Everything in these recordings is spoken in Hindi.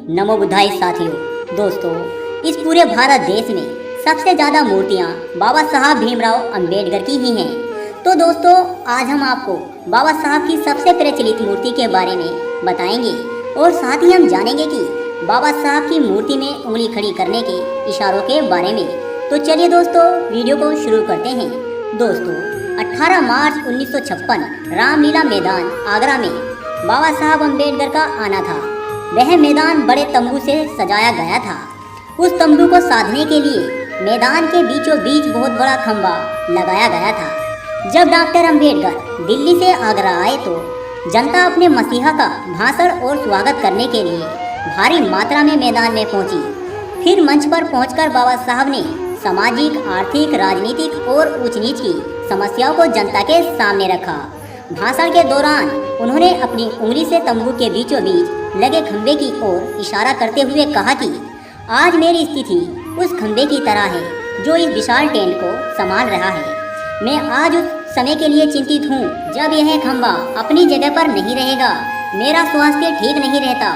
नमो बुद्धाय साथियों। दोस्तों, इस पूरे भारत देश में सबसे ज़्यादा मूर्तियाँ बाबा साहब भीमराव अंबेडकर की ही हैं। तो दोस्तों, आज हम आपको बाबा साहब की सबसे प्रचलित मूर्ति के बारे में बताएंगे और साथ ही हम जानेंगे कि बाबा साहब की मूर्ति में उंगली खड़ी करने के इशारों के बारे में। तो चलिए दोस्तों, वीडियो को शुरू करते हैं। दोस्तों, 18 मार्च 1956 रामलीला मैदान आगरा में बाबा साहब अंबेडकर का आना था। वह मैदान बड़े तंबू से सजाया गया था। उस तंबू को साधने के लिए मैदान के बीचों बीच बहुत बड़ा खंभा लगाया गया था। जब डॉक्टर अंबेडकर दिल्ली से आगरा आए तो जनता अपने मसीहा का भाषण और स्वागत करने के लिए भारी मात्रा में मैदान में पहुंची। फिर मंच पर पहुंचकर बाबा साहब ने सामाजिक, आर्थिक, राजनीतिक और ऊंच नीच की समस्याओं को जनता के सामने रखा। भाषण के दौरान उन्होंने अपनी उंगली से तंबू के बीचों बीच लगे खंभे की ओर इशारा करते हुए कहा कि आज मेरी स्थिति उस खंभे की तरह है जो इस विशाल टेंट को संभाल रहा है। मैं आज उस समय के लिए चिंतित हूँ जब यह खंभा अपनी जगह पर नहीं रहेगा। मेरा स्वास्थ्य ठीक नहीं रहता।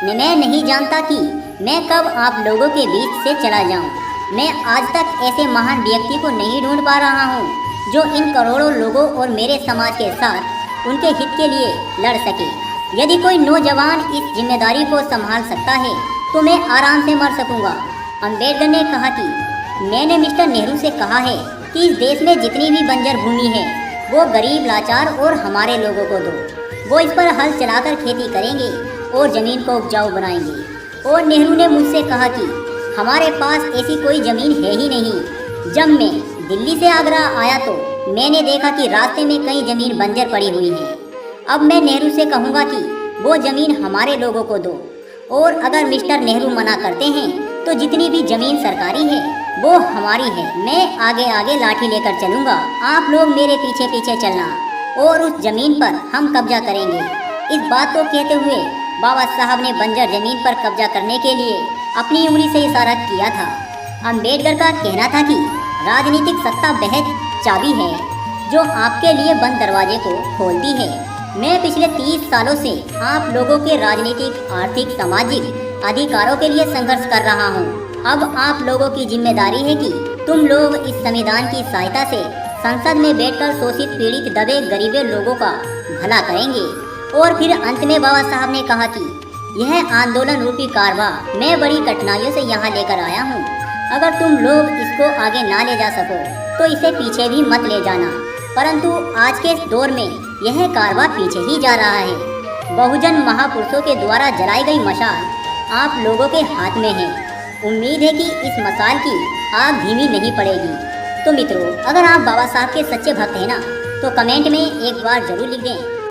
मैं नहीं जानता कि मैं कब आप लोगों के बीच से चला जाऊँ। मैं आज तक ऐसे महान व्यक्ति को नहीं ढूंढ पा रहा हूँ जो इन करोड़ों लोगों और मेरे समाज के साथ उनके हित के लिए लड़ सके। यदि कोई नौजवान इस जिम्मेदारी को संभाल सकता है तो मैं आराम से मर सकूंगा। अंबेडकर ने कहा कि मैंने मिस्टर नेहरू से कहा है कि इस देश में जितनी भी बंजर भूमि है वो गरीब, लाचार और हमारे लोगों को दो। वो इस पर हल चलाकर खेती करेंगे और ज़मीन को उपजाऊ बनाएंगे। और नेहरू ने मुझसे कहा कि हमारे पास ऐसी कोई ज़मीन है ही नहीं। जब मैं दिल्ली से आगरा आया तो मैंने देखा कि रास्ते में कई ज़मीन बंजर पड़ी हुई है। अब मैं नेहरू से कहूँगा कि वो ज़मीन हमारे लोगों को दो, और अगर मिस्टर नेहरू मना करते हैं तो जितनी भी ज़मीन सरकारी है वो हमारी है। मैं आगे आगे लाठी लेकर चलूँगा, आप लोग मेरे पीछे पीछे चलना और उस ज़मीन पर हम कब्जा करेंगे। इस बात को कहते हुए बाबा साहब ने बंजर ज़मीन पर कब्जा करने के लिए अपनी उंगली से इशारा किया था। अंबेडकर का कहना था कि राजनीतिक सत्ता वह चाबी है जो आपके लिए बंद दरवाजे को खोलती है। मैं पिछले 30 सालों से आप लोगों के राजनीतिक, आर्थिक, सामाजिक अधिकारों के लिए संघर्ष कर रहा हूं। अब आप लोगों की जिम्मेदारी है कि तुम लोग इस संविधान की सहायता से संसद में बैठकर शोषित, पीड़ित, दबे, गरीबे लोगों का भला करेंगे। और फिर अंत में बाबा साहब ने कहा कि यह आंदोलन रूपी कारवा मैं बड़ी कठिनाइयों से यहाँ लेकर आया हूँ। अगर तुम लोग इसको आगे ना ले जा सको तो इसे पीछे भी मत ले जाना। परंतु आज के इस दौर में यह कारवा पीछे ही जा रहा है। बहुजन महापुरुषों के द्वारा जलाई गई मशाल आप लोगों के हाथ में है। उम्मीद है कि इस मशाल की आग धीमी नहीं पड़ेगी। तो मित्रों, अगर आप बाबा साहब के सच्चे भक्त हैं ना, तो कमेंट में एक बार जरूर लिख दें